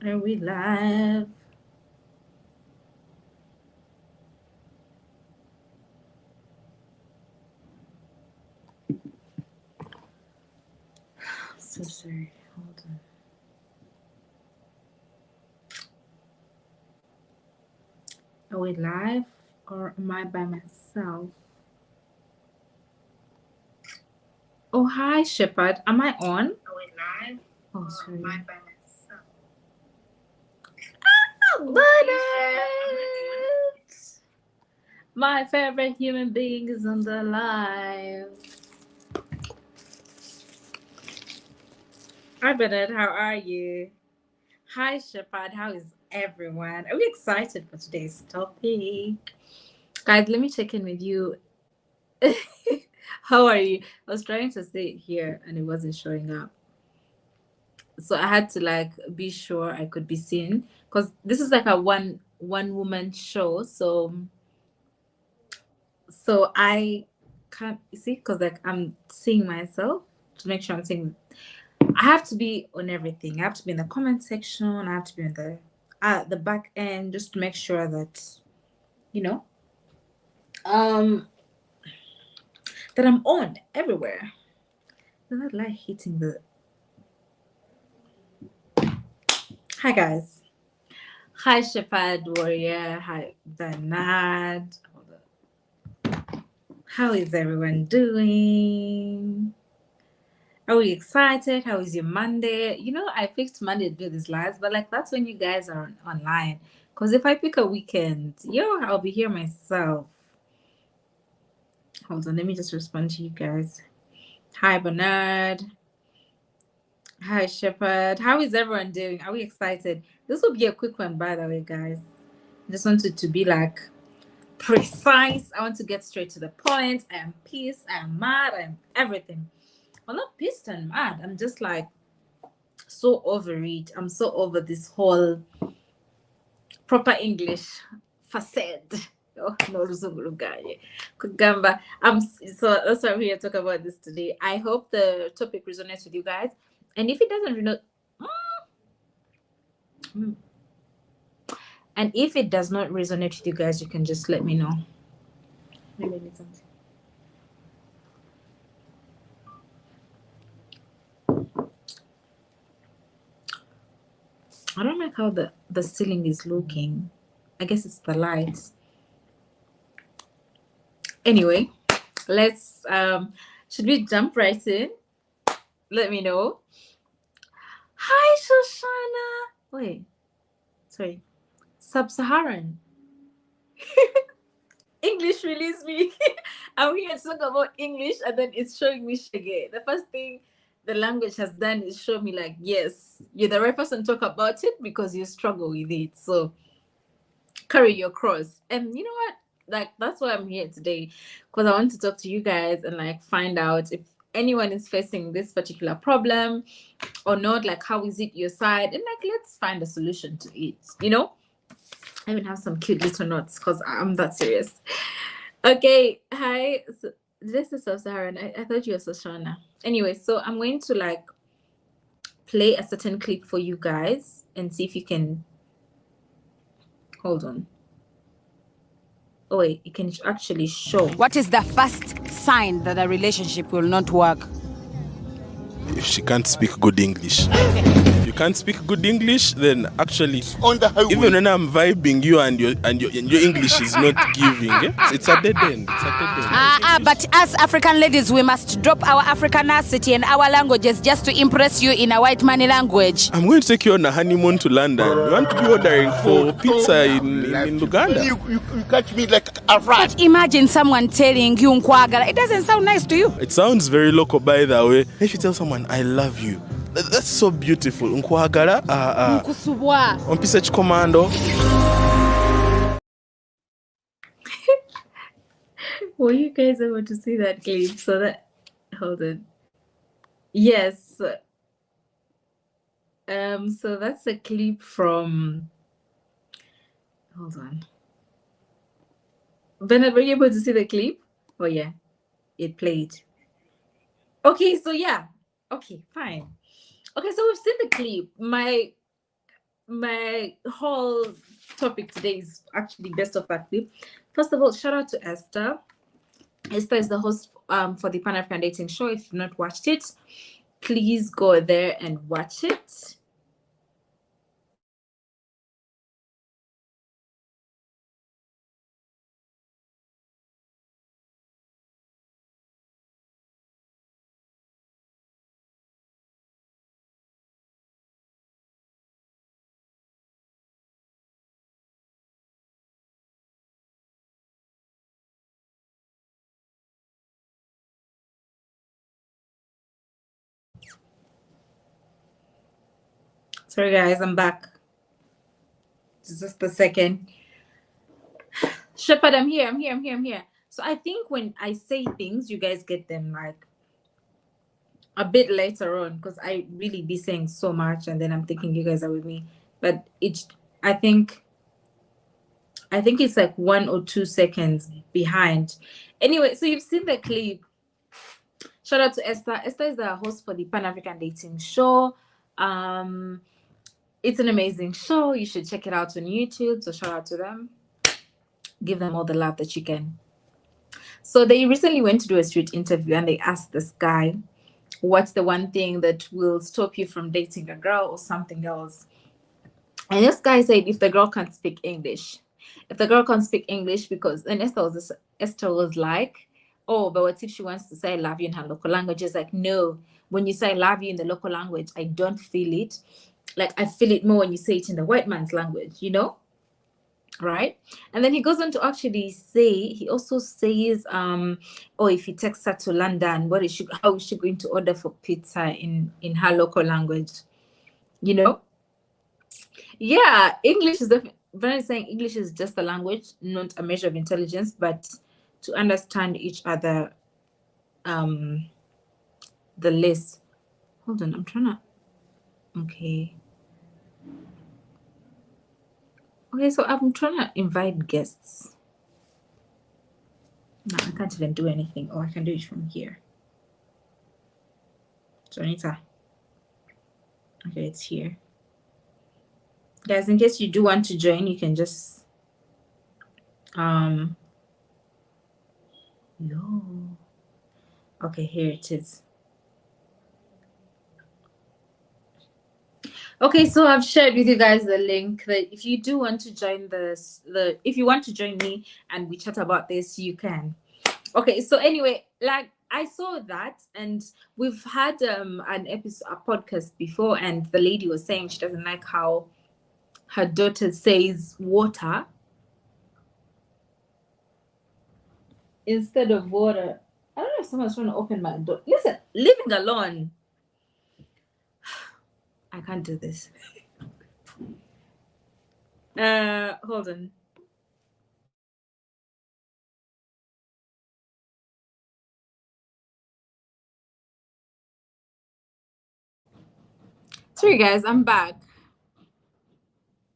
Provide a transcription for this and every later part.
Are we live? So sorry. Hold on. Are we live or am I by myself? Oh, hi, Shepard. Am I on? Are we live? Oh, sorry. Am I by myself? Bernard! My favorite human being is on the live. Hi, Bernard. How are you? Hi, Shepard. How is everyone? Are we excited for today's topic? Guys, let me check in with you. How are you? I was trying to say it here and it wasn't showing up. So I had to like be sure I could be seen because this is like a one woman show. So I can't see because like I'm seeing myself to make sure I'm seeing. I have to be on everything. I have to be in the comment section. I have to be on the back end just to make sure that you know that I'm on everywhere. Is that light hitting the? Hi guys. Hi Shepherd Warrior. Hi Bernard. How is everyone doing? Are we excited? How is your Monday? You know, I picked Monday to do these lives, but like that's when you guys are online. Because if I pick a weekend, I'll be here myself. Hold on, let me just respond to you guys. Hi Bernard. Hi Shepherd. How is everyone doing? Are we excited? This will be a quick one, by the way, guys. I just wanted to be like precise. I want to get straight to the point. I am pissed. I am mad. I am everything. I'm not pissed and mad. I'm just like so over it. I'm so over this whole proper English facade. Oh no, Kugamba. So that's why I'm here to talk about this today. I hope the topic resonates with you guys. And if it doesn't and if it does not resonate with you guys, you can just let me know. Maybe I need something. I don't like how the ceiling is looking. I guess it's the lights. Anyway, let's should we jump right in? Let me know. Hi Shoshana. Wait, sorry. Sub-Saharan. English release me. I'm here to talk about English and then it's showing me Shege. The first thing the language has done is show me like, yes, you're the right person to talk about it because you struggle with it. So carry your cross. And you know what? Like that's why I'm here today. Because I want to talk to you guys and like find out if anyone is facing this particular problem or not, like how is it your side? And like let's find a solution to it, you know? I even have some cute little notes because I'm that serious. Okay, hi. So, this is Sub-Saharan. I thought you were Shoshana. Anyway, so I'm going to like play a certain clip for you guys and see if you can. Hold on. Oh wait, you can actually show. What is the first sign that a relationship will not work? If she can't speak good English. If you can't speak good English, then actually, On the highway. even when I'm vibing you and your English is not giving, it's a dead end. It's a dead end. But as African ladies, we must drop our Africanacity and our languages just to impress you in a white money language. I'm going to take you on a honeymoon to London. You want to be ordering for pizza in Uganda? You catch me like a rat. But imagine someone telling you nkwagala. It doesn't sound nice to you. It sounds very local, by the way. If you tell someone, I love you, that's so beautiful. Nkwagala, Nkusubwa. ompisa chikomando. Were you guys able to see that clip? So that hold on. Yes. So that's a clip from hold on. Bernard, were you able to see the clip? Oh yeah. It played. Okay, so yeah. Okay, fine. Okay, so we've seen the clip. my whole topic today is actually based off that clip. First of all, shout out to Esther. Esther is the host for the Pan African Dating Show. If you've not watched it, please go there and watch it. Sorry guys, I'm back. Just a second. Shepherd, I'm here. So I think when I say things, you guys get them like a bit later on, because I really be saying so much and then I'm thinking you guys are with me. But I think it's like 1 or 2 seconds behind. Anyway, so you've seen the clip. Shout out to Esther. Esther is the host for the Pan African Dating Show. It's an amazing show. You should check it out on YouTube. So shout out to them. Give them all the love that you can. So they recently went to do a street interview and they asked this guy, what's the one thing that will stop you from dating a girl or something else? And this guy said, if the girl can't speak English. If the girl can't speak English, because, and Esther was like, oh, but what if she wants to say I love you in her local language? It's like, no, when you say I love you in the local language, I don't feel it. Like, I feel it more when you say it in the white man's language, you know? Right? And then he goes on to actually say, he also says, oh, if he takes her to London, how is she going to order for pizza in her local language? You know? Yeah, English is very saying English is just a language, not a measure of intelligence, but to understand each other, the list. Hold on, I'm trying to. Okay, so I'm trying to invite guests. No, I can't even do anything. Oh, I can do it from here. Jonita. Okay, it's here. Guys, in case you do want to join, you can just okay, here it is. Okay, so I've shared with you guys the link that if you do want to join if you want to join me and we chat about this, you can. Okay, so anyway, like I saw that, and we've had a podcast before, and the lady was saying she doesn't like how her daughter says water instead of water. I don't know if someone's trying to open my door. Listen, leaving alone. I can't do this. Hold on. Sorry guys, I'm back.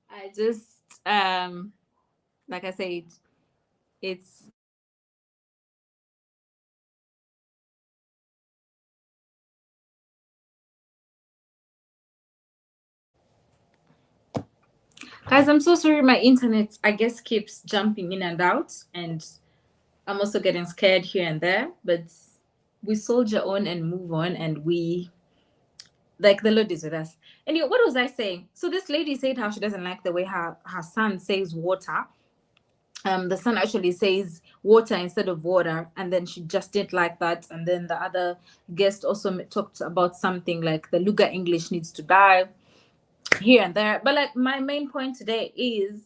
I just like I said, it's guys, I'm so sorry, my internet I guess keeps jumping in and out, and I'm also getting scared here and there, but we soldier on and move on, and we like the Lord is with us. Anyway, what was I saying? So this lady said how she doesn't like the way her son says water. The son actually says water instead of water, and then she just didn't like that. And then the other guest also talked about something like the Luga English needs to die here and there. But like my main point today is,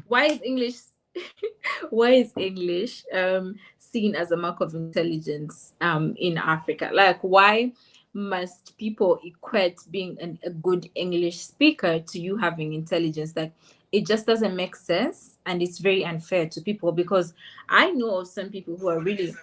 why is English seen as a mark of intelligence in Africa? Like, why must people equate being a good English speaker to you having intelligence? Like, it just doesn't make sense, and it's very unfair to people, because I know of some people who are really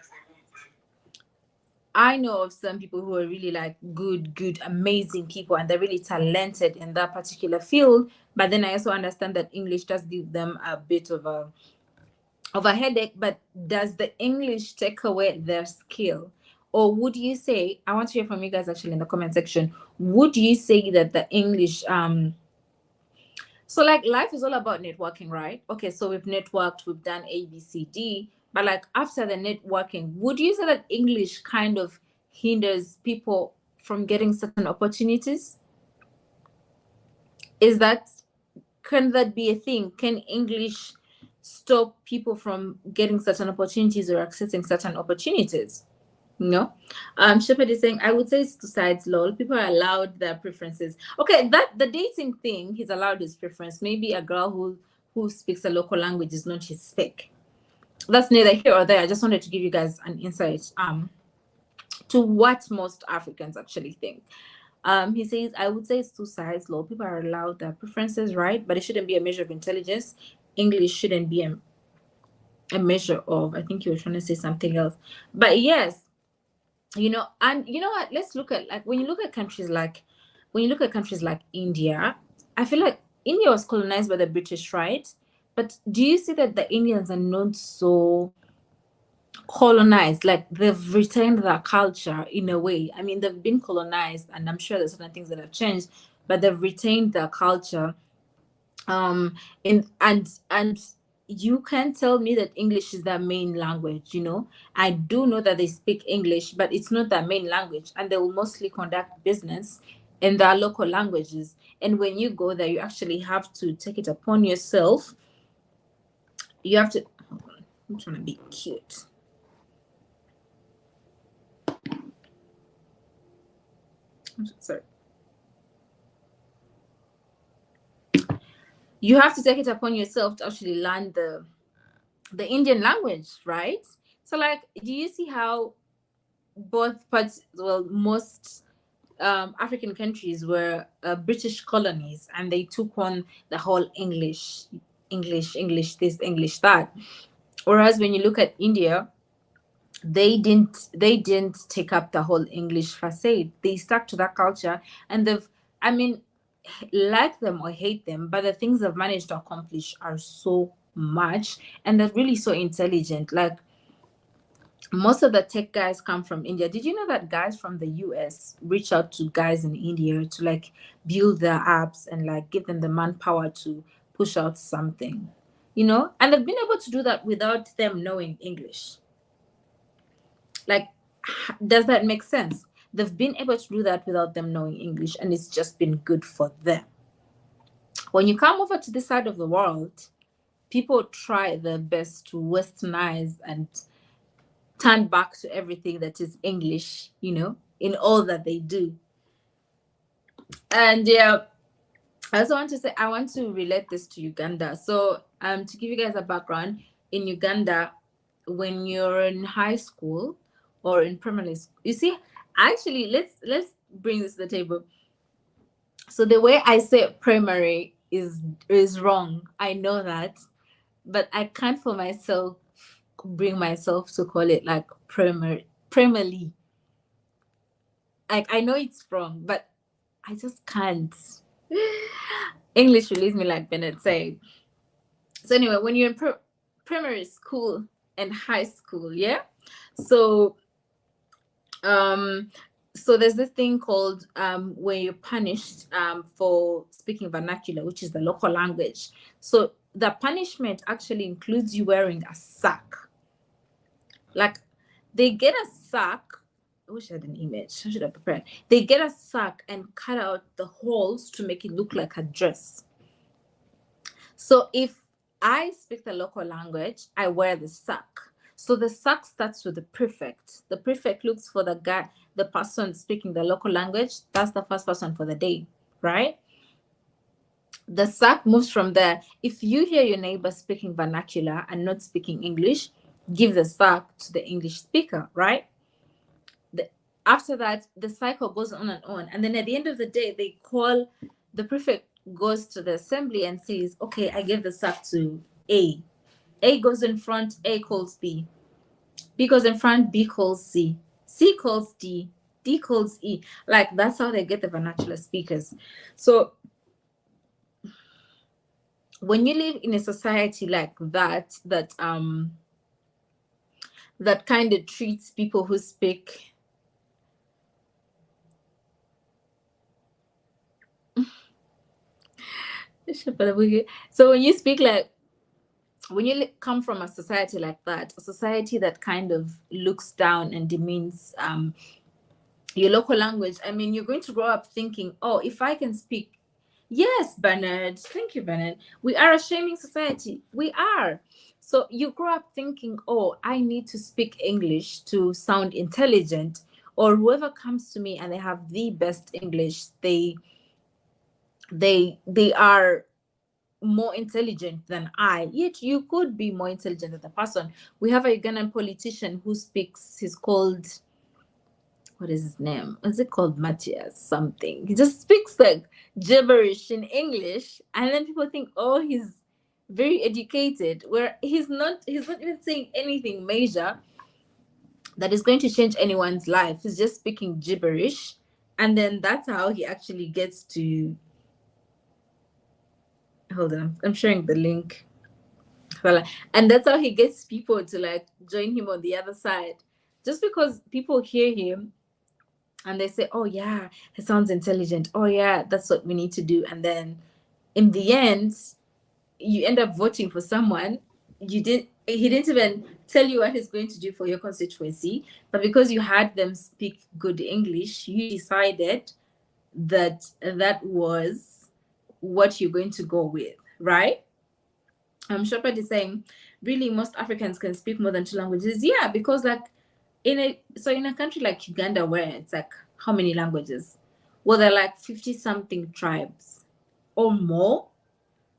like good, amazing people, and they're really talented in that particular field. But then I also understand that English does give them a bit of a headache. But does the English take away their skill, Or would you say, I want to hear from you guys actually in the comment section, would you say that the English, so like life is all about networking, right? Okay, so we've networked, we've done A, B, C, D, but like after the networking, would you say that English kind of hinders people from getting certain opportunities? Can that be a thing? Can English stop people from getting certain opportunities or accessing certain opportunities? No. Shepard is saying, I would say it's two sides, lol. People are allowed their preferences. Okay, that the dating thing, he's allowed his preference. Maybe a girl who speaks a local language is not his spec. That's neither here or there. I just wanted to give you guys an insight to what most Africans actually think. He says, I would say it's two sides, lol. People are allowed their preferences, right? But it shouldn't be a measure of intelligence. English shouldn't be a measure of, I think you were trying to say something else. But yes, and you know what, let's look at, like, when you look at countries like India, I feel like India was colonized by the British, right? But do you see that the Indians are not so colonized? Like, they've retained their culture in a way. I mean, they've been colonized, and I'm sure there's certain things that have changed, but they've retained their culture. And you can't tell me that English is their main language. I do know that they speak English, but it's not their main language, and they will mostly conduct business in their local languages. And when you go there, you actually have to take it upon yourself. You have to, hold on, I'm trying to be cute. Sorry. You have to take it upon yourself to actually learn the Indian language, right? So, like, do you see how both parts, well, most African countries were British colonies, and they took on the whole English this, English that. Whereas when you look at India, they didn't take up the whole English facade. They stuck to that culture, and I mean, like them or hate them, but the things they've managed to accomplish are so much, and they're really so intelligent. Like, most of the tech guys come from India. Did you know that guys from the US reach out to guys in India to like build their apps and like give them the manpower to push out something, and they've been able to do that without them knowing English. Like, does that make sense? They've been able to do that without them knowing English, and it's just been good for them. When you come over to this side of the world, people try their best to westernize and turn back to everything that is English, in all that they do. And yeah, I also want to say, I want to relate this to Uganda. So to give you guys a background, in Uganda, when you're in high school or in primary school, you see, actually, let's bring this to the table. So the way I say primary is wrong. I know that, but I can't for myself bring myself to call it like primarily. Like, I know it's wrong, but I just can't. English release me, like Bennett said. So anyway, when you're in primary school and high school, yeah. So there's this thing called where you're punished for speaking vernacular, which is the local language. So the punishment actually includes you wearing a sack. Like, they get a sack. I wish I had an image. I should have prepared. They get a sack and cut out the holes to make it look like a dress. So if I speak the local language, I wear the sack. So the sack starts with the prefect. The prefect looks for the guy, the person speaking the local language. That's the first person for the day, right? The sack moves from there. If you hear your neighbor speaking vernacular and not speaking English, give the sack to the English speaker, right? After that, the cycle goes on. And then at the end of the day, the prefect goes to the assembly and says, okay, I gave the sack to A. A goes in front, A calls B. B goes in front, B calls C. C calls D. D calls E. Like, that's how they get the vernacular speakers. So when you live in a society like that kind of treats people who speak So when you speak like, when you come from a society like that, a society that kind of looks down and demeans your local language, I mean, you're going to grow up thinking, oh, if I can speak. Yes, Bernard. Thank you, Bernard. We are a shaming society. We are. So you grow up thinking, oh, I need to speak English to sound intelligent, or whoever comes to me and they have the best English, they are more intelligent than I. Yet you could be more intelligent than the person. We have a Ugandan politician who speaks, he's called, what is his name? Is it called Matthias something? He just speaks like gibberish in English, and then people think, oh, he's very educated, where he's not even saying anything major that is going to change anyone's life. He's just speaking gibberish, and then that's how he actually gets to, hold on, I'm sharing the link. Well, and that's how he gets people to like join him on the other side, just because people hear him and they say, oh yeah, he sounds intelligent, oh yeah, that's what we need to do. And then in the end, you end up voting for someone he didn't even tell you what he's going to do for your constituency, but because you had them speak good English, you decided that that was what you're going to go with, right? Shepard is saying, really, most Africans can speak more than 2 languages. Yeah, because like in a country like Uganda, where it's like, how many languages? Well, there are like 50 something tribes or more.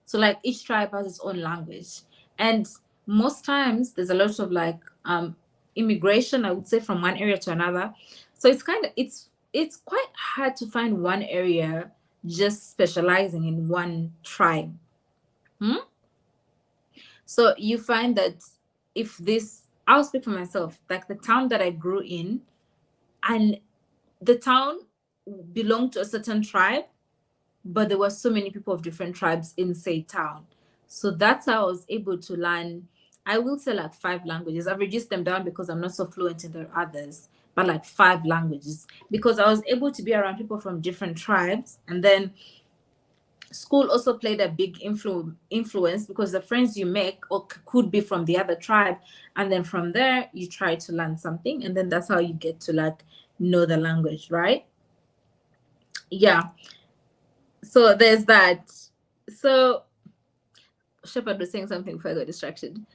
So like each tribe has its own language, and most times there's a lot of like immigration, I would say, from one area to another. So it's quite hard to find one area just specializing in one tribe. So you find that I'll speak for myself, like the town that I grew in, and the town belonged to a certain tribe, but there were so many people of different tribes in say town. So that's how I was able to learn, I will say like 5 languages. I've reduced them down because I'm not so fluent in the others, but like 5 languages, because I was able to be around people from different tribes. And then school also played a big influence, because the friends you make could be from the other tribe, and then from there you try to learn something, and then that's how you get to like know the language, right? Yeah, so there's that. So Shepard was saying something before I got distracted.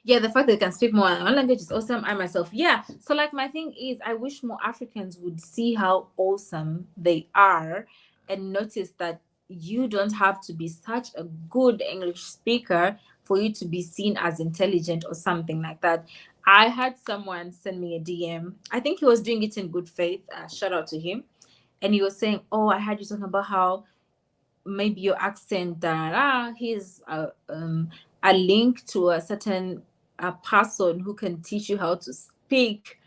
Yeah, the fact that they can speak more than one language is awesome. I myself, yeah. So like my thing is, I wish more Africans would see how awesome they are and notice that you don't have to be such a good English speaker for you to be seen as intelligent or something like that. I had someone send me a DM. I think he was doing it in good faith. Shout out to him. And he was saying, oh, I heard you talking about how maybe your accent, here's a link to a certain person who can teach you how to speak.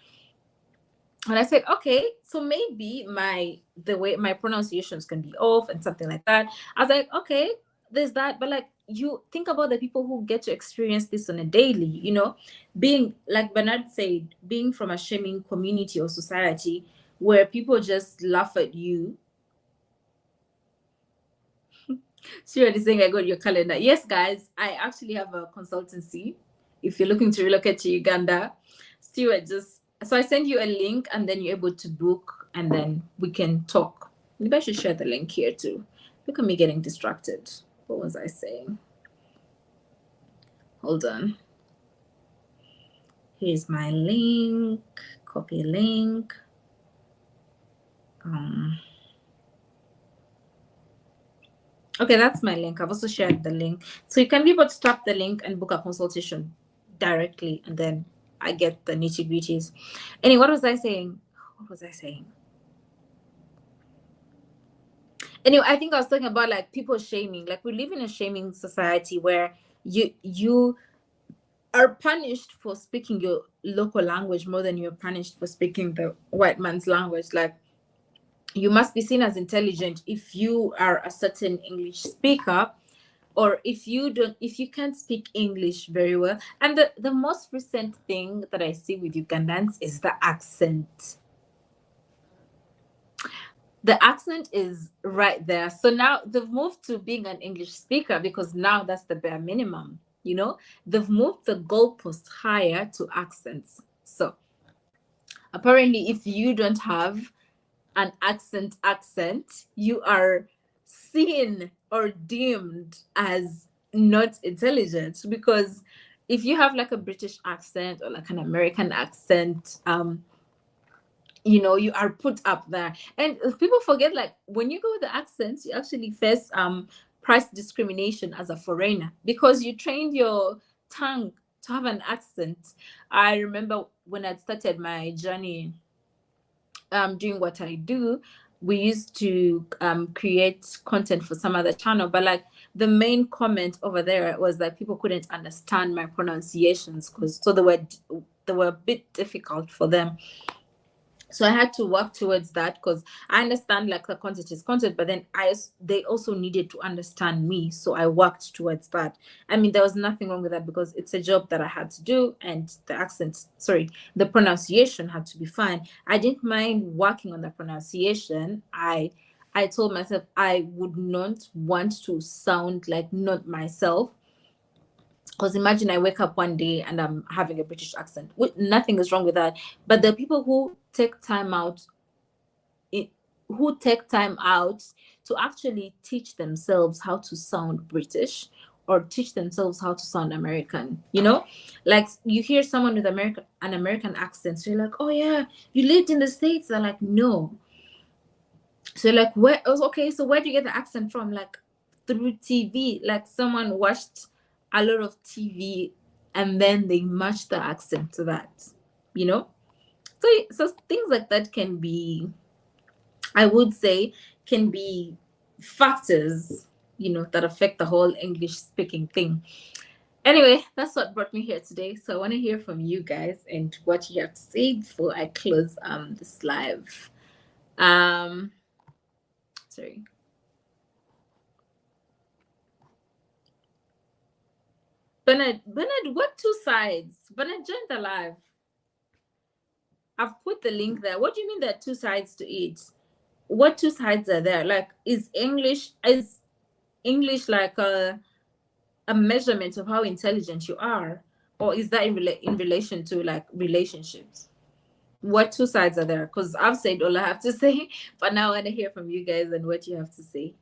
And I said, okay, so maybe the way my pronunciations can be off and something like that. I was like, okay, there's that, but like, you think about the people who get to experience this on a daily, being, like Bernard said, being from a shaming community or society where people just laugh at you. Stuart is saying, I got your calendar. Yes, guys, I actually have a consultancy. If you're looking to relocate to Uganda, Stuart, so I send you a link, and then you're able to book, and then we can talk. Maybe I should share the link here too. Look at me getting distracted. What was I saying? Hold on. Here's my link. Copy link. Okay, that's my link. I've also shared the link. So you can be able to tap the link and book a consultation directly, and then I get the nitty-gritties. Anyway, what was I saying? Anyway, I think I was talking about like people shaming. Like, we live in a shaming society where you are punished for speaking your local language more than you're punished for speaking the white man's language. Like, you must be seen as intelligent if you are a certain English speaker, or if you can't speak English very well. And the most recent thing that I see with Ugandans is the accent. the accent is right there. So now they've moved to being an English speaker because now that's the bare minimum. You know, they've moved the goalposts higher to accents. So apparently, if you don't have an accent, you are seen or deemed as not intelligent, because if you have like a British accent or like an American accent, you know, you are put up there. And people forget, like, when you go with the accents, you actually face price discrimination as a foreigner because you trained your tongue to have an accent. I remember when I started my journey doing what I do, we used to create content for some other channel, but like the main comment over there was that people couldn't understand my pronunciations, because so they were a bit difficult for them. So I had to work towards that, because I understand like the content is content, but then they also needed to understand me, so I worked towards that. I mean, there was nothing wrong with that because it's a job that I had to do, and the pronunciation had to be fine. I didn't mind working on the pronunciation. I told myself I would not want to sound like not myself, because imagine I wake up one day and I'm having a British accent. Nothing is wrong with that. But the people who take time out, to actually teach themselves how to sound British or teach themselves how to sound American, you know, like you hear someone with an American accent, so you're like, oh yeah, you lived in the States. They're like, no. So like, where? Okay, so where do you get the accent from? Like, through TV. Like someone watched a lot of TV and then they match the accent to that, you know. So things like that can be, I would say, can be factors, you know, that affect the whole English speaking thing. Anyway, that's what brought me here today. So I want to hear from you guys and what you have to say before I close this live. Sorry. Bernard, what two sides? Bernard, join the live. I've put the link there. What do you mean there are two sides to it? What two sides are there? Like, is English like a measurement of how intelligent you are, or is that in relation to like relationships? What two sides are there? Because I've said all I have to say, but now I want to hear from you guys and what you have to say.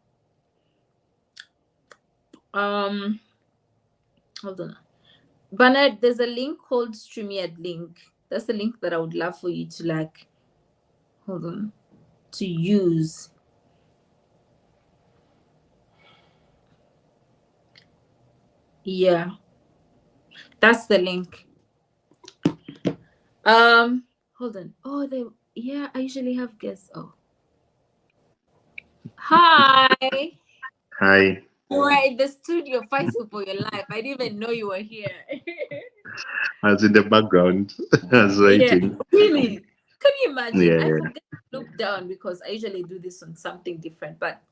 Hold on. Bernard, there's a link called StreamYard link. That's the link that I would love for you to like, hold on, to use. Yeah, that's the link. Hold on. Oh, yeah, I usually have guests. Oh, hi. Hi. You were in the studio fighting for your life. I didn't even know you were here. I was in the background. I was waiting. Yeah, really? Can you imagine? Yeah, I yeah. forget to look down because I usually do this on something different, but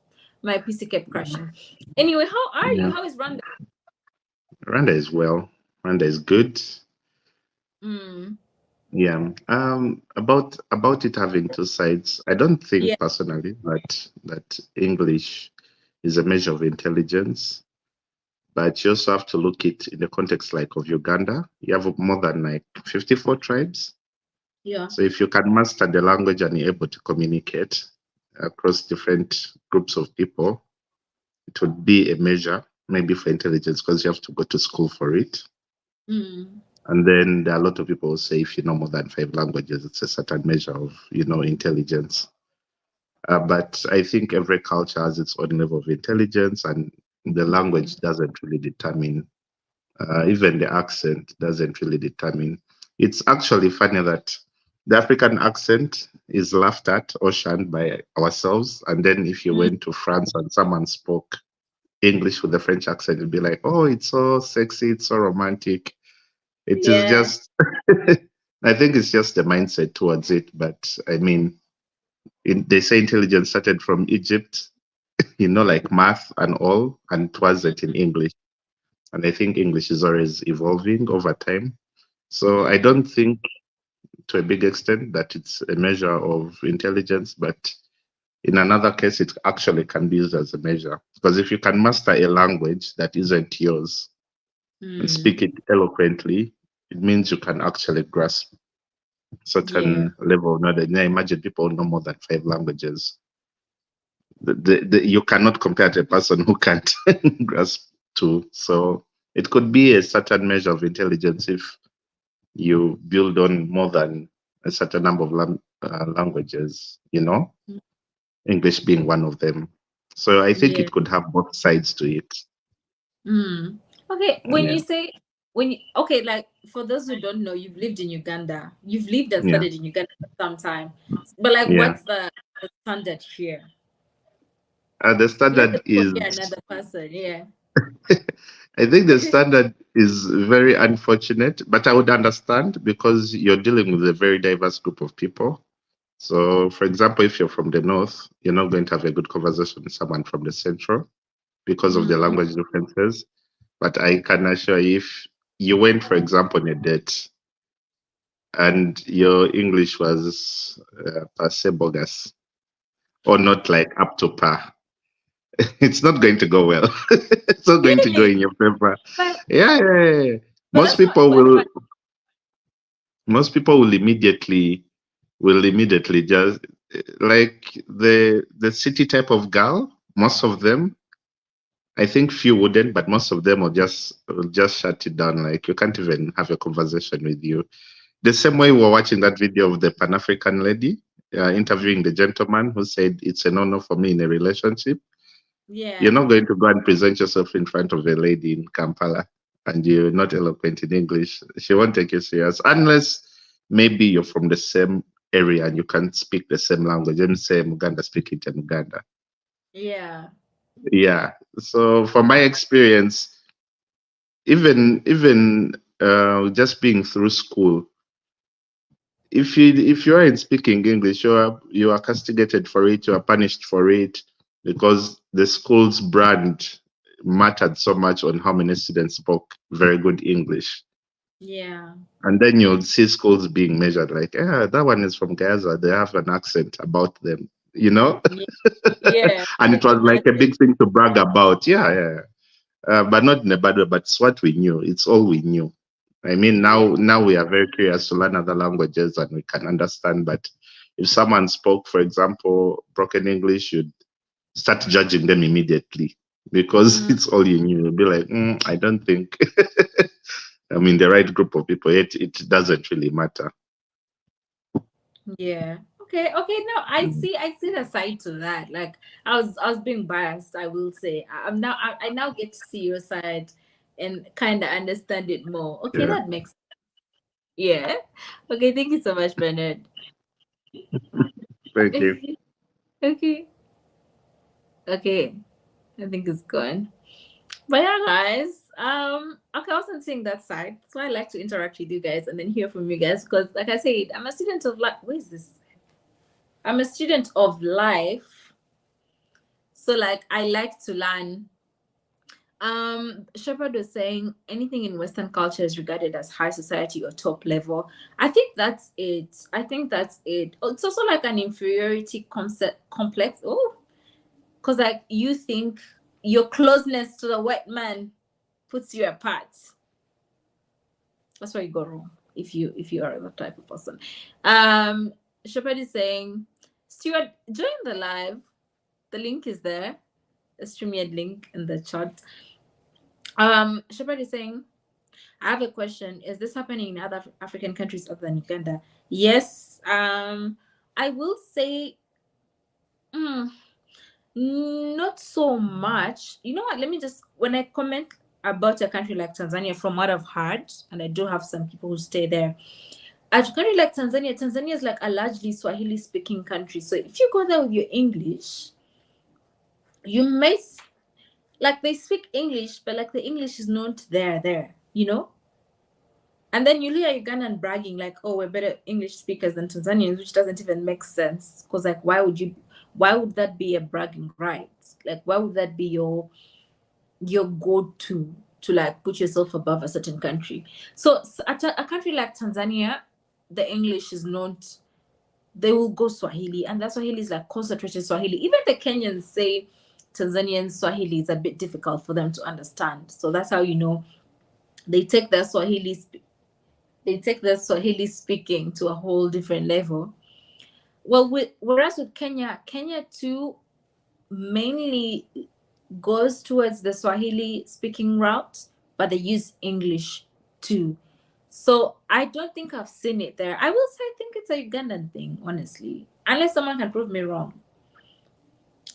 my PC kept crashing. Anyway, how are you? Yeah. How is Rwanda? Rwanda is well. Rwanda is good. Yeah. About it having two sides, I don't think personally that English is a measure of intelligence, but you also have to look it in the context like of Uganda. You have more than like 54 tribes. Yeah. So if you can master the language and you're able to communicate across different groups of people, it would be a measure maybe for intelligence, because you have to go to school for it. And then there are a lot of people who say if you know more than 5 languages, it's a certain measure of, you know, intelligence. But I think every culture has its own level of intelligence, and the language doesn't really determine, even the accent doesn't really determine. It's actually funny that the African accent is laughed at or shunned by ourselves. And then if you went to France and someone spoke English with a French accent, it'd be like, oh, it's so sexy, it's so romantic. It is just, I think it's just the mindset towards it. But I mean, they say intelligence started from Egypt, you know, like math and all, and it wasn't in English. And I think English is always evolving over time. So I don't think to a big extent that it's a measure of intelligence, but In another case, it actually can be used as a measure. Because if you can master a language that isn't yours and speak it eloquently, it means you can actually grasp certain level of knowledge. Now imagine people who know more than 5 languages. You cannot compare to a person who can't grasp 2. So it could be a certain measure of intelligence if you build on more than a certain number of languages, English being one of them. So I think it could have both sides to it. Okay, when you say, okay, like for those who don't know, you've lived in Uganda. You've lived and studied in Uganda for some time. But like, what's the standard here? The standard is another person, I think the standard is very unfortunate, but I would understand because you're dealing with a very diverse group of people. So, for example, if you're from the north, you're not going to have a good conversation with someone from the central because of the language differences. But I can assure you, if you went, for example, on a date and your English was passe bogus or not like up to par, it's not going to go well. It's not going to go in your favor. Yeah. Most people will immediately just like the city type of girl. Most of them, I think few wouldn't, but most of them will just shut it down. Like you can't even have a conversation with you. The same way we're watching that video of the Pan-African lady interviewing the gentleman who said it's a no-no for me in a relationship. You're not going to go and present yourself in front of a lady in Kampala and you're not eloquent in English. She won't take you serious unless maybe you're from the same area and you can speak the same language. And say Muganda, speak it in Uganda. Yeah. So from my experience, even just being through school, if you aren't speaking English, you are castigated for it, you are punished for it, because the school's brand mattered so much on how many students spoke very good English. And then you'll see schools being measured like, that one is from Gaza, they have an accent about them, and it was like a big thing to brag about. But not in a bad way, but it's what we knew. It's all we knew. I mean, now we are very curious to learn other languages and we can understand. But if someone spoke, for example, broken English, you'd start judging them immediately because it's all you knew. You'd be like, I don't think I'm in the right group of people. It doesn't really matter. Okay. No, I see the side to that. Like I was being biased, I will say. I now get to see your side and kind of understand it more. Okay, that makes sense. Okay, thank you so much, Bernard. Thank you. Okay. I think it's gone. But yeah, guys. Okay, I wasn't seeing that side. So I like to interact with you guys and then hear from you guys because, like I said, I'm a student of life. Where is this? I'm a student of life. So like I like to learn. Shepard was saying anything in Western culture is regarded as high society or top level. I think that's it. It's also like an inferiority complex. Because like you think your closeness to the white man puts you apart. That's where you go wrong if you are that type of person. Shepard is saying, Stuart, join the live. The link is there. A StreamYard link in the chat. Shepard is saying, I have a question. Is this happening in other African countries other than Uganda? Yes. I will say not so much. You know what? Let me just, when I comment about a country like Tanzania, from what I've heard, and I do have some people who stay there, a country like Tanzania is like a largely Swahili speaking country. So if you go there with your English, you may like they speak English, but like the English is not there, And then you hear Ugandan bragging like, oh, we're better English speakers than Tanzanians, which doesn't even make sense. Because like, why would that be a bragging right? Like, why would that be your go-to to like put yourself above a certain country? So at a country like Tanzania, the English is not they will go Swahili, and that Swahili is like concentrated Swahili. Even the Kenyans say Tanzanian Swahili is a bit difficult for them to understand. So that's how you know they take their Swahili speaking to a whole different level. Well, whereas with Kenya too mainly goes towards the Swahili speaking route, but they use English too. So I don't think I've seen it there. I will say I think it's a Ugandan thing, honestly, unless someone can prove me wrong.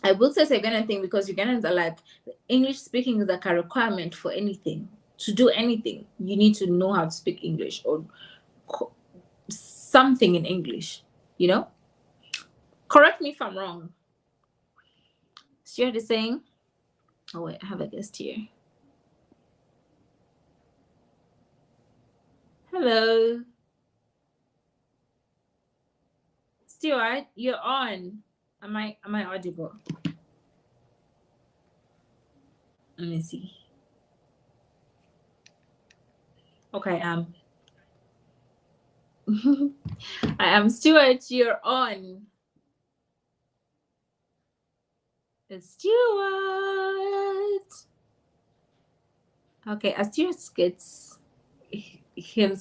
I will say it's a Ugandan thing because Ugandans are like, English speaking is like a requirement for anything. To do anything, you need to know how to speak English or something in English, you know? Correct me if I'm wrong. Stuart is saying, oh wait, I have a guest here. Hello. Stuart, you're on. Am I audible? Let me see. Okay, I am Stuart, you're on. It's Stuart. Okay, as Stuart gets him,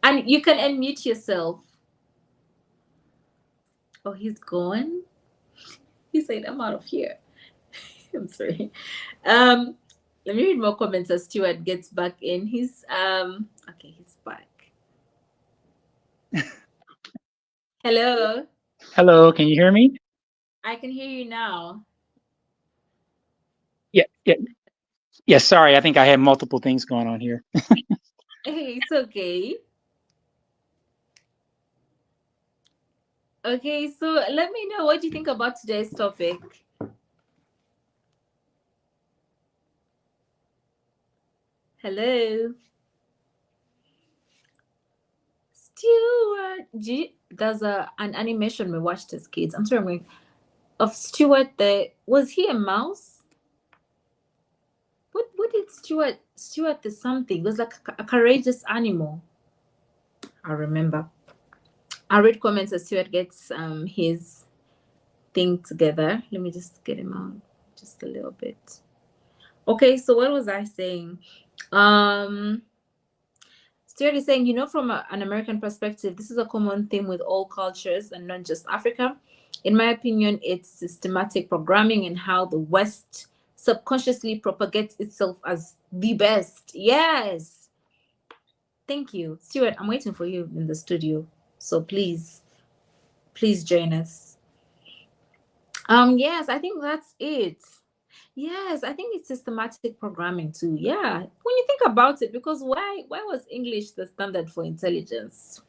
and you can unmute yourself. Oh, he's gone. He said, I'm out of here. I'm sorry. Let me read more comments as Stuart gets back in. He's okay, he's back. Hello. Hello, can you hear me? I can hear you now. Yeah, sorry, I think I had multiple things going on here. Hey, it's okay. Okay, so let me know what you think about today's topic. Hello. Stuart, there's an animation we watched as kids. I'm sorry, of Stuart. Was he a mouse? What did Stuart the something? It was like a courageous animal. I remember. I read comments as Stuart gets his thing together. Let me just get him out just a little bit. Okay, so what was I saying? Stuart is saying, you know, from an American perspective, this is a common theme with all cultures and not just Africa. In my opinion, it's systematic programming and how the West subconsciously propagates itself as the best. Yes. Thank you. Stuart, I'm waiting for you in the studio. So please join us. Yes, I think that's it. Yes, I think it's systematic programming too. Yeah, when you think about it, because why was English the standard for intelligence?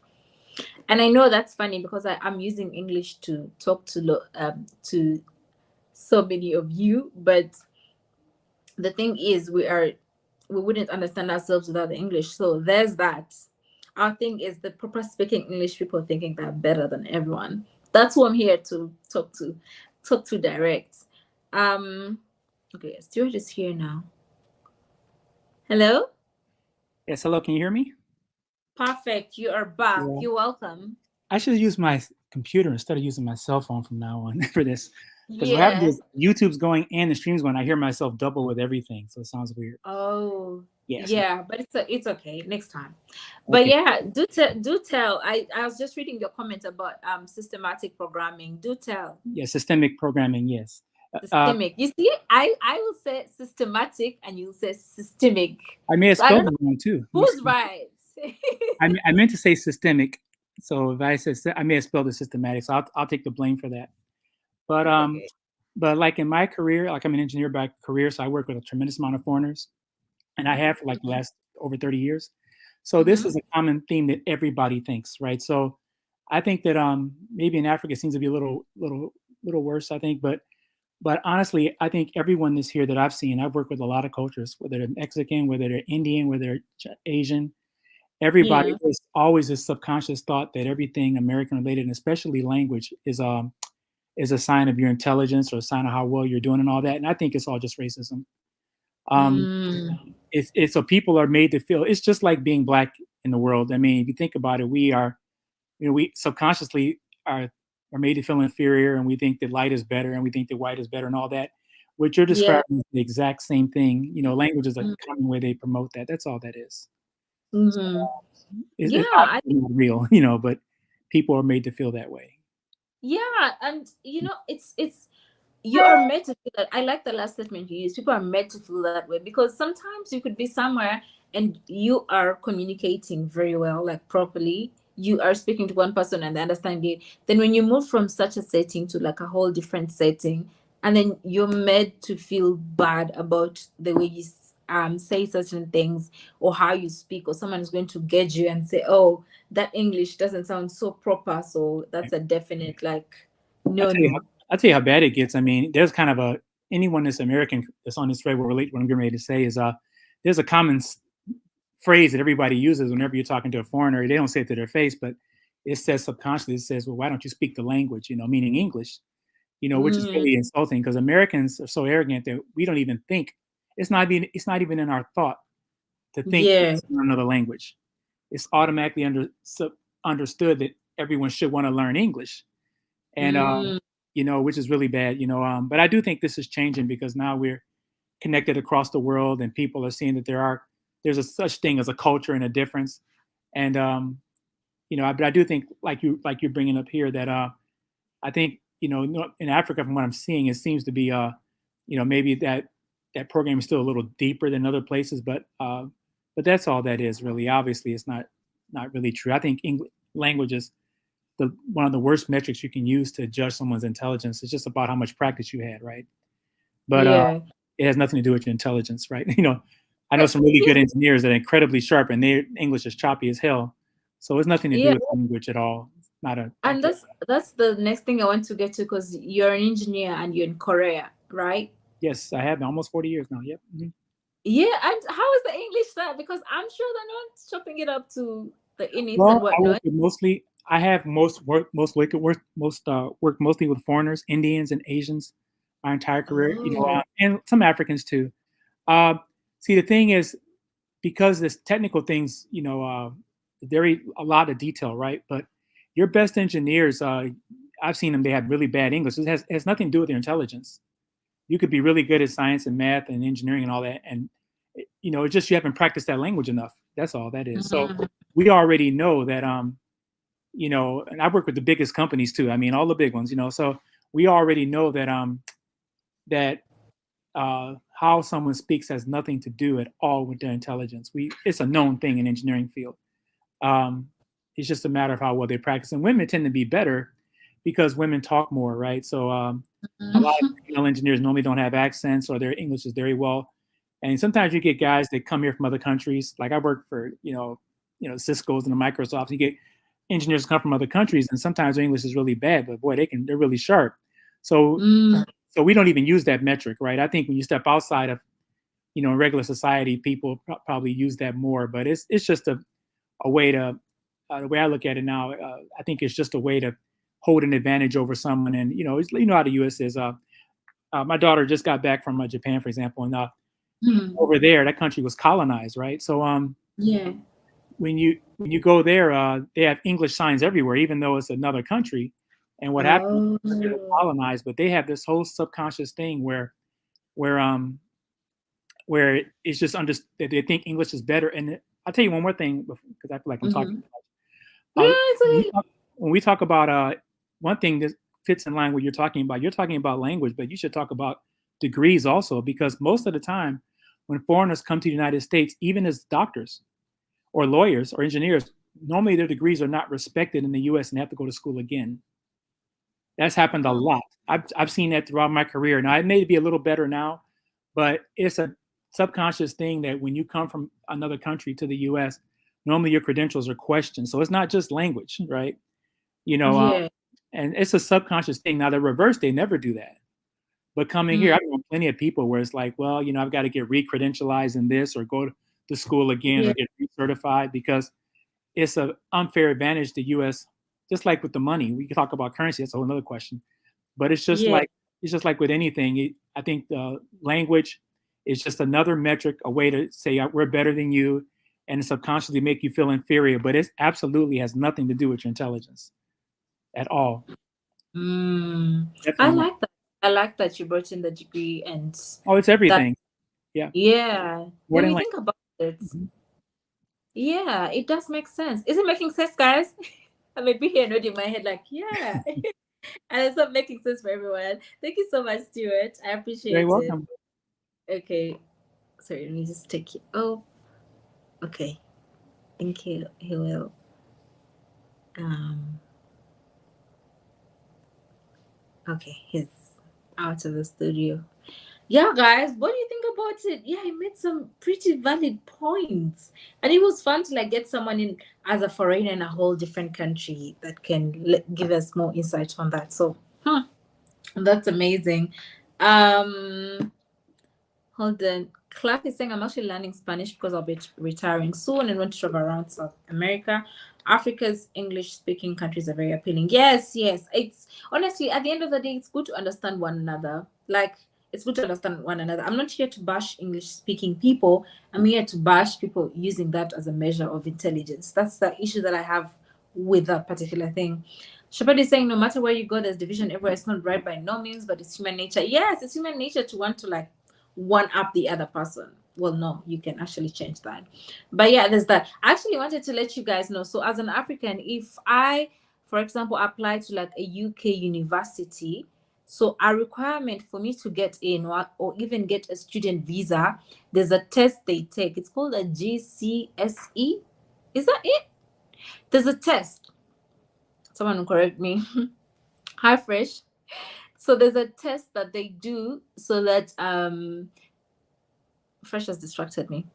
And I know that's funny because I'm using English to talk to so many of you, but the thing is, we wouldn't understand ourselves without the English. So there's that. Our thing is the proper speaking English people thinking they're better than everyone. That's who I'm here to talk to direct. Okay, Stuart is here now. Hello? Yes, hello, can you hear me? Perfect, you are back. Yeah. You're welcome. I should use my computer instead of using my cell phone from now on for this. Because what Yeah. happens is YouTube's going and the stream's going, I hear myself double with everything, so it sounds weird. Oh, Yes. yeah, but it's okay next time. But Okay. yeah, do tell. I was just reading your comment about systematic programming. Do tell. Yeah, systemic programming, yes. Systemic. You see, I will say systematic and you say systemic. I may have So I don't spelled it wrong too. Who's right? I meant to say systemic, so if I said I may have spelled it systematic, so I'll take the blame for that. But Okay. but like in my career, like I'm an engineer by career, so I work with a tremendous amount of foreigners, and I have for like the last over 30 years. So this is a common theme that everybody thinks, right? So I think that maybe in Africa it seems to be a little worse, I think, but honestly, I think everyone this here that I've seen, I've worked with a lot of cultures, whether they're Mexican, whether they're Indian, whether they're Asian, everybody, there's always this subconscious thought that everything American related, and especially language, is a sign of your intelligence or a sign of how well you're doing and all that. And I think it's all just racism. It's so people are made to feel it's just like being black in the world. I mean, if you think about it, we are, we subconsciously are are made to feel inferior, and we think that light is better, and we think that white is better, and all that. What you're Yeah. describing is the exact same thing. Language is a common way they promote that. That's all that is. Mm-hmm. It's Yeah, obviously not real, but people are made to feel that way. yeah, and it's you are made to feel that. I like the last statement you used. People are made to feel that way because sometimes you could be somewhere and you are communicating very well, like properly. You are speaking to one person and they understand it. Then when you move from such a setting to like a whole different setting, and then you're made to feel bad about the way you say certain things or how you speak, or someone is going to gauge you and say, "Oh, that English doesn't sound so proper." So that's a definite like no, no. I'll tell you how bad it gets. I mean, there's kind of anyone that's American that's on this thread will relate to what I'm getting ready to say is there's a common phrase that everybody uses whenever you're talking to a foreigner. They don't say it to their face, but it says subconsciously, it says, well, why don't you speak the language, meaning English, which is really insulting because Americans are so arrogant that we don't even think it's not even in our thought to think Yeah. another language. It's automatically understood that everyone should want to learn English. And, which is really bad, but I do think this is changing because now we're connected across the world and people are seeing that there's a such thing as a culture and a difference. And, but I do think like you're bringing up here that I think, in Africa, from what I'm seeing, it seems to be, maybe that program is still a little deeper than other places, but that's all that is really. Obviously, it's not really true. I think language is one of the worst metrics you can use to judge someone's intelligence. It's just about how much practice you had, right? But it has nothing to do with your intelligence, right? I know some really good engineers that are incredibly sharp and their English is choppy as hell. So it's nothing to do with language at all. It's not a. And that's the next thing I want to get to because you're an engineer and you're in Korea, right? Yes, I have been almost 40 years now. Yep. Mm-hmm. Yeah, and how is the English there? Because I'm sure they're not chopping it up to the innings and whatnot. I have worked mostly with foreigners, Indians and Asians, my entire career. And some Africans too. See, the thing is, because this technical things, a lot of detail, right? But your best engineers, I've seen them; they have really bad English. It has nothing to do with their intelligence. You could be really good at science and math and engineering and all that, and it's just you haven't practiced that language enough. That's all that is. So we already know that, and I work with the biggest companies too. I mean, all the big ones, So we already know that how someone speaks has nothing to do at all with their intelligence. It's a known thing in engineering field. It's just a matter of how well they practice. And women tend to be better because women talk more, right? So a lot of female engineers normally don't have accents or their English is very well. And sometimes you get guys that come here from other countries. Like I work for, Cisco's and the Microsofts. You get engineers come from other countries, and sometimes their English is really bad, but boy, they're really sharp. So we don't even use that metric, right? I think when you step outside of, regular society, people probably use that more. But it's just a way to, the way I look at it now, I think it's just a way to hold an advantage over someone. And how the U.S. is. My daughter just got back from Japan, for example, and over there, that country was colonized, right? So when you go there, they have English signs everywhere, even though it's another country. And what happened? They're colonized, but they have this whole subconscious thing where it's just that they think English is better. And I'll tell you one more thing because I feel like I'm talking too much. When we talk about one thing that fits in line with what you're talking about language, but you should talk about degrees also, because most of the time when foreigners come to the United States, even as doctors or lawyers or engineers, normally their degrees are not respected in the US and they have to go to school again. That's happened a lot. I've seen that throughout my career. Now, it may be a little better now, but it's a subconscious thing that when you come from another country to the US, normally your credentials are questioned. So it's not just language, right? And it's a subconscious thing. Now, the reverse, they never do that. But coming here, I've known plenty of people where it's like, well, I've got to get re-credentialized in this or go to school again or get recertified because it's an unfair advantage to U.S. Just like with the money, we can talk about currency. That's a whole other question. But it's just like with anything. I think the language is just another metric, a way to say we're better than you, and subconsciously make you feel inferior. But it absolutely has nothing to do with your intelligence at all. I Definitely. like that. I like that you brought in the degree and Oh, it's that. everything. Yeah. Yeah. More When than you like. think about it, Mhm. yeah, it does make sense. Is it making sense, guys? I may be here nodding my head like, yeah. And it's not making sense for everyone. Thank you so much, Stuart. I Very appreciate it. welcome. Okay. Sorry, let me just take you. Oh, okay. Thank you. He will. Um. Okay, he's out of the studio. Yeah, guys, what do you think about it? Yeah, he made some pretty valid points, and it was fun to like get someone in as a foreigner in a whole different country that can give us more insight on that. So, that's amazing. Um, Hold on. Clark is saying I'm actually learning Spanish because I'll be retiring soon and want to travel around South America. Africa's English-speaking countries are very appealing. Yes, yes. It's honestly at the end of the day, it's good to understand one another. Like it's good to understand one another. I'm not here to bash English-speaking people. I'm here to bash people using that as a measure of intelligence. That's the issue that I have with that particular thing. Shepard is saying no matter where you go, there's division everywhere. It's not right by no means, but it's human nature. Yes, it's human nature to want to like one up the other person. Well, no, you can actually change that. But yeah, there's that. I actually wanted to let you guys know. So as an African, if I, for example, apply to like a UK university, so a requirement for me to get in or even get a student visa, there's a test they take. It's called a GCSE. Is that it? There's a test. Someone will correct me. Hi, Fresh. So there's a test that they do so that Fresh has distracted me.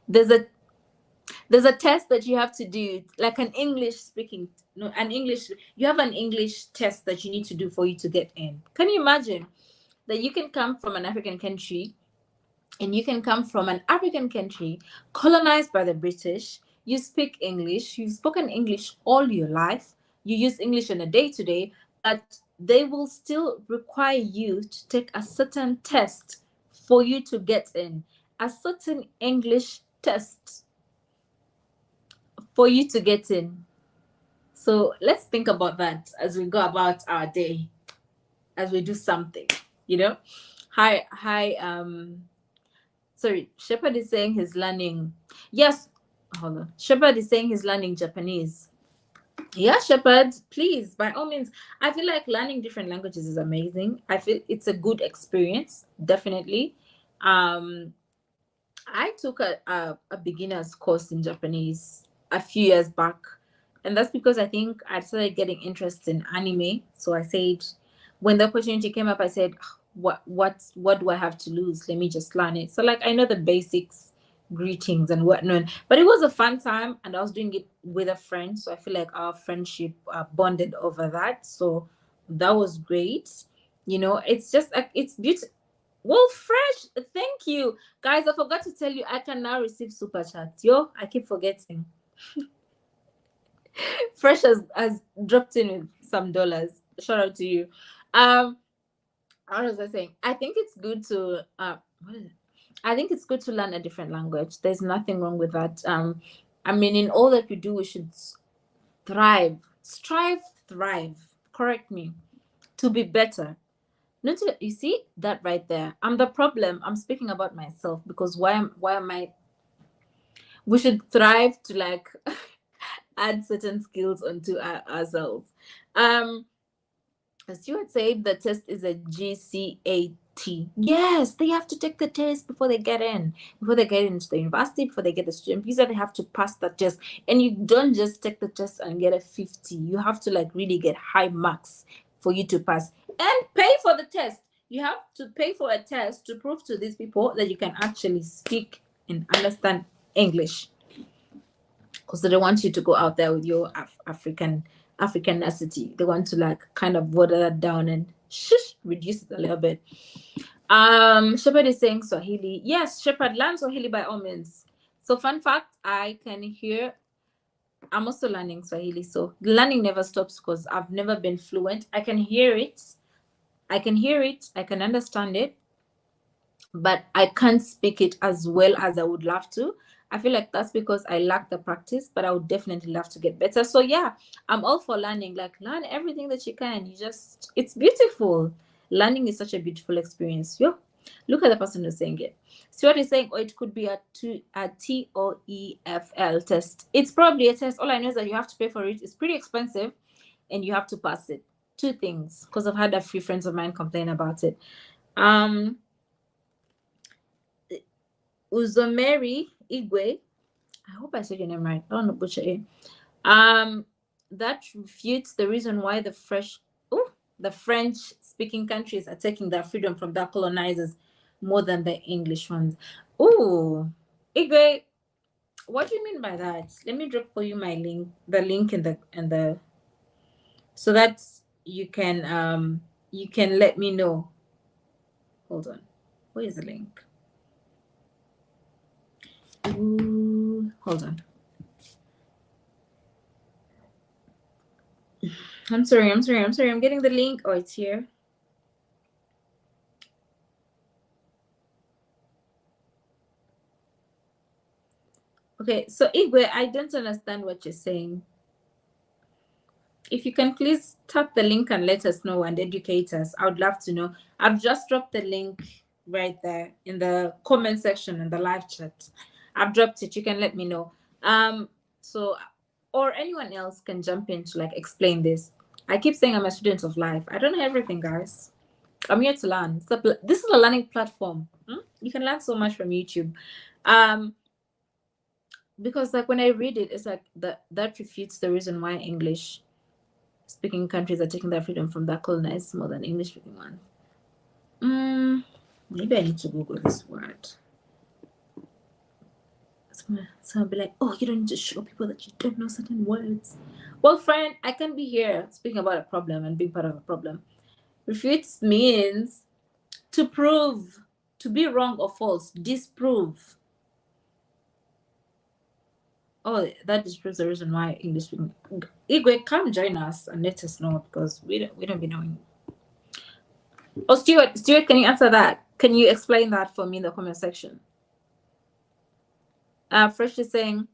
There's a test that you have to do, like an English speaking, no, an English. You have an English test that you need to do for you to get in. Can you imagine that you can come from an African country, and you can come from an African country colonized by the British? You speak English. You've spoken English all your life. You use English on a day-to-day, but they will still require you to take a certain test for you to get in. A certain English test for you to get in. So let's think about that as we go about our day, as we do something, you know. Hi, sorry, Shepard is saying he's learning. Yes, hold on. Shepard is saying he's learning Japanese. Yeah, Shepard, please, by all means. I feel like learning different languages is amazing. I feel it's a good experience, definitely. I took a beginner's course in Japanese a few years back, and that's because I think I started getting interest in anime. So I said, when the opportunity came up, I said, what do I have to lose? Let me just learn it. So like I know the basics, greetings and whatnot, but it was a fun time, and I was doing it with a friend. So I feel like our friendship bonded over that. So that was great. You know, it's just like it's beautiful. Well, Fresh, thank you. Guys, I forgot to tell you, I can now receive super chat. Yo, I keep forgetting. Fresh has dropped in with some dollars. Shout out to you. What was I saying? I think it's good to what is it? I think it's good to learn a different language. There's nothing wrong with that. I mean, in all that we do, we should thrive, strive, thrive. Correct me, to be better. Not to, you see that right there. I'm the problem. I'm speaking about myself because why am I? We should thrive to like add certain skills onto ourselves. As you had said, the test is a GCAT. Yes, they have to take the test before they get in, before they get into the university, before they get the student visa. They have to pass that test, and you don't just take the test and get a 50. You have to like really get high marks for you to pass and pay for the test. You have to pay for a test to prove to these people that you can actually speak and understand English, because they don't want you to go out there with your Africanity. They want to like kind of water that down and reduce it a little bit. Shepard is saying Swahili. Yes, Shepard, learn Swahili by all means. So fun fact, I can hear. I'm also learning Swahili, so learning never stops because I've never been fluent. I can hear it. I can understand it, but I can't speak it as well as I would love to. I feel like that's because I lack the practice, but I would definitely love to get better. So yeah, I'm all for learning. Like, learn everything that you can. It's beautiful. Learning is such a beautiful experience. Yo, look at the person who's saying it. Stuart is saying, oh, it could be a TOEFL test. It's probably a test. All I know is that you have to pay for it. It's pretty expensive, and you have to pass it. Two things, because I've had a few friends of mine complain about it. Uzomeri Igwe, I hope I said your name right. I don't know butcher it. That refutes the reason why the French-speaking countries are taking their freedom from their colonizers more than the English ones. Oh, Igwe, what do you mean by that? Let me drop for you the link in the, so that you can let me know. Hold on, where is the link? Ooh, hold on. I'm sorry. I'm getting the link. Oh, it's here. Okay, so Igwe, I don't understand what you're saying. If you can please tap the link and let us know and educate us, I would love to know. I've just dropped the link right there in the comment section in the live chat. I've dropped it. You can let me know. So, or anyone else can jump in to like explain this. I keep saying I'm a student of life. I don't know everything, guys. I'm here to learn. So this is a learning platform. You can learn so much from YouTube. Because like when I read it, it's like that refutes the reason why English speaking countries are taking their freedom from their colonized more than English speaking ones. Maybe I need to Google this word. So I'll be like, oh, you don't need to show people that you don't know certain words. Well, friend, I can be here speaking about a problem and being part of a problem. Refutes means to prove, to be wrong or false, disprove. Oh, that disproves the reason why English speaking. Igwe, come join us and let us know, because we don't be knowing. Oh, Stuart, can you answer that? Can you explain that for me in the comment section? Fresh is saying,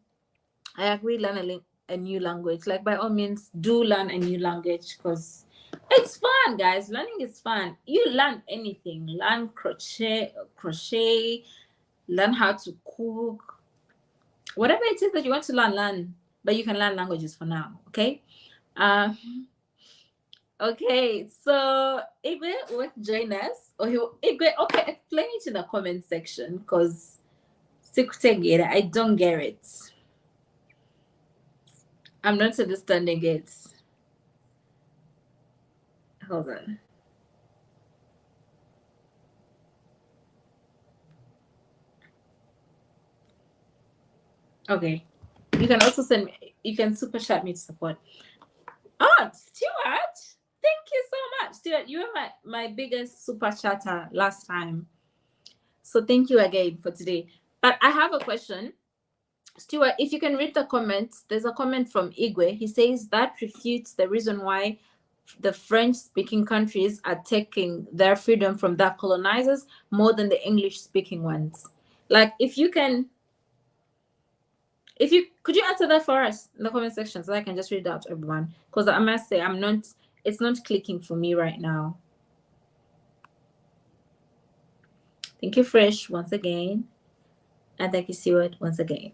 I agree, learn a new language. Like, by all means, do learn a new language, because it's fun, guys. Learning is fun. You learn anything. Learn crochet, learn how to cook. Whatever it is that you want to learn. But you can learn languages for now, okay? Okay, so Igwe will join us. Igwe, okay, explain it in the comment section, because I don't get it. I'm not understanding it. Hold on. Okay. You can also you can super chat me to support. Oh, Stuart, thank you so much. Stuart, you were my biggest super chatter last time. So thank you again for today. But I have a question. Stuart, if you can read the comments, there's a comment from Igwe. He says that refutes the reason why the French-speaking countries are taking their freedom from their colonizers more than the English-speaking ones. Like, could you answer that for us in the comment section so I can just read it out to everyone? Because I must say, it's not clicking for me right now. Thank you, Fresh, once again. And thank you, Stuart, once again.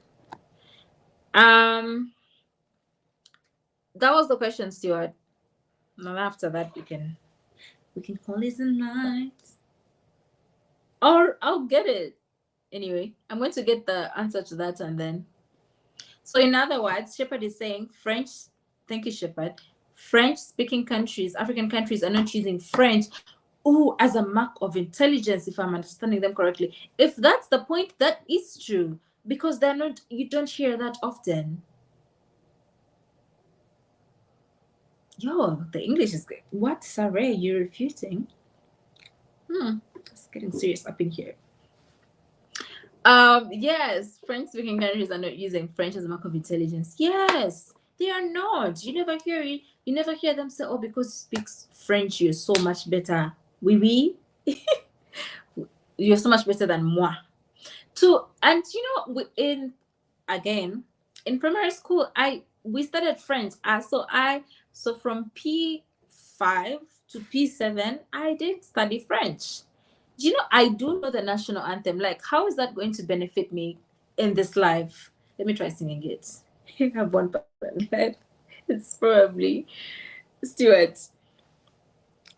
That was the question, Stuart. And after that, we can call it a night. Or I'll get it. Anyway, I'm going to get the answer to that and then. So in other words, Shepard is saying French, thank you, Shepard. French-speaking countries, African countries are not using French as a mark of intelligence, if I'm understanding them correctly. If that's the point, that is true, because you don't hear that often. Yo, the English is good. What, Saray, you're refuting? It's getting serious up in here. Yes, French-speaking countries are not using French as a mark of intelligence. Yes, they are not. You never hear it. You never hear them say, oh, because you speak French, you're so much better. Oui. you're so much better than moi. And in primary school, we studied French. So from P5 to P7, I did study French. I do know the national anthem. Like, how is that going to benefit me in this life? Let me try singing it. I have one person left. It's probably Stuart.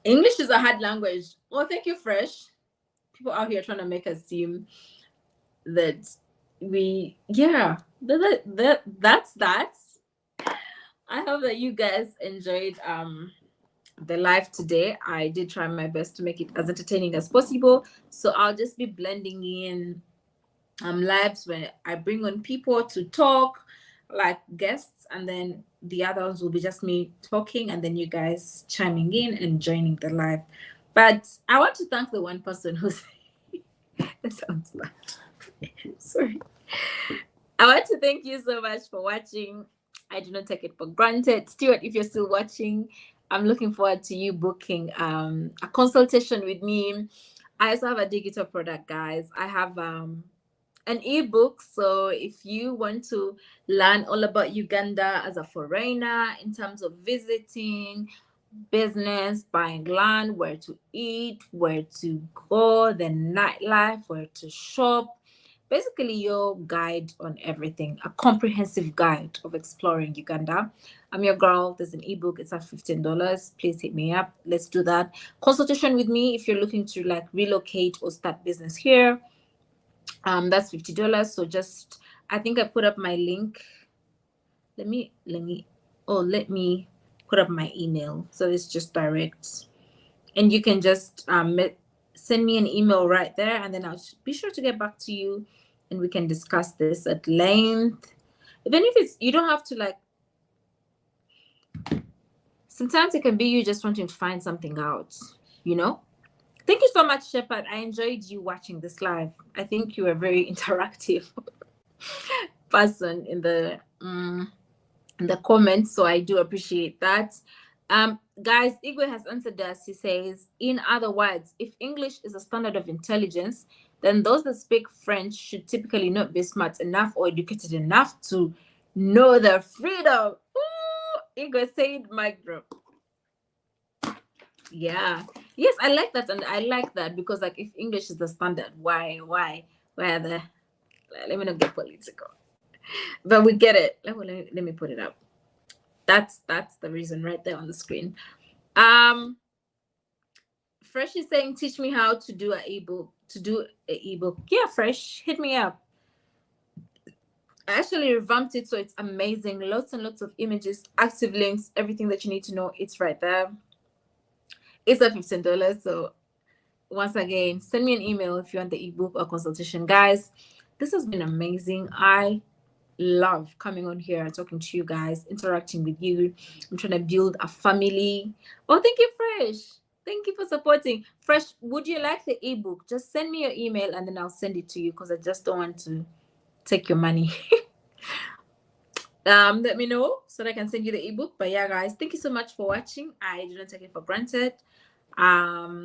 English is a hard language. Oh, thank you, Fresh. People out here trying to make us seem that that's that. I hope that you guys enjoyed the live today. I did try my best to make it as entertaining as possible. So I'll just be blending in lives where I bring on people to talk, like guests, and then the other ones will be just me talking, and then you guys chiming in and joining the live. But I want to thank the one person who's that sounds bad. Sorry. I want to thank you so much for watching. I do not take it for granted. Stuart, if you're still watching, I'm looking forward to you booking a consultation with me. I also have a digital product, guys. I have an ebook. So if you want to learn all about Uganda as a foreigner in terms of visiting, business, buying land, where to eat, where to go, the nightlife, where to shop, basically your guide on everything, a comprehensive guide of exploring Uganda. I'm your girl. There's an ebook. It's at $15. Please hit me up. Let's do that. Consultation with me if you're looking to like relocate or start business here. That's $50. So just, I think I put up my link. Let me put up my email. So it's just direct. And you can just send me an email right there, and then I'll be sure to get back to you and we can discuss this at length. Even if you don't have to like, sometimes it can be you just wanting to find something out, Thank you so much, Shepard. I enjoyed you watching this live. I think you were a very interactive person in the comments, so I do appreciate that. Guys, Igwe has answered us. He says, in other words, if English is a standard of intelligence, then those that speak French should typically not be smart enough or educated enough to know their freedom. Ooh, Igwe said mic drop. Yeah. Yes, I like that. And I like that because like if English is the standard, why are the, let me not get political. But we get it. Let me put it up. That's the reason right there on the screen. Fresh is saying, teach me how to do an ebook. Yeah, Fresh, hit me up. I actually revamped it, so it's amazing. Lots and lots of images, active links, everything that you need to know. It's right there. It's at $15. So once again, send me an email if you want the ebook or consultation. Guys, this has been amazing. I love coming on here and talking to you guys, interacting with you. I'm trying to build a family. Oh, thank you, Fresh. Thank you for supporting. Fresh, would you like the ebook? Just send me your email and then I'll send it to you because I just don't want to take your money. Let me know so that I can send you the ebook. But yeah, guys, thank you so much for watching. I do not take it for granted. Yeah,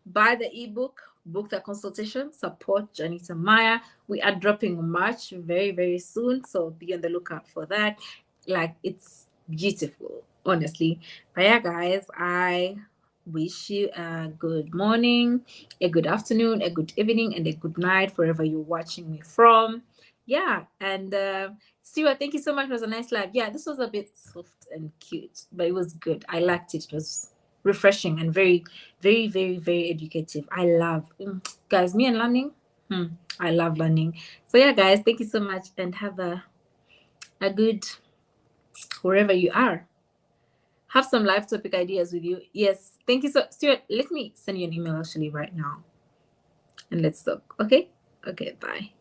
buy the ebook, book the consultation, support Janita Maya. We are dropping March very, very soon, so be on the lookout for that. Like, it's beautiful, honestly. But yeah, guys, I wish you a good morning, a good afternoon, a good evening, and a good night wherever you're watching me from. Yeah, and Stuart, thank you so much. It was a nice live. Yeah, this was a bit soft and cute, but it was good. I liked it. It was refreshing and very, very, very, very educative. I love guys, me and learning. I love learning. So yeah, guys, thank you so much and have a good wherever you are. Have some live topic ideas with you. Yes, thank you. So Stuart, let me send you an email actually right now and let's talk. Okay, bye.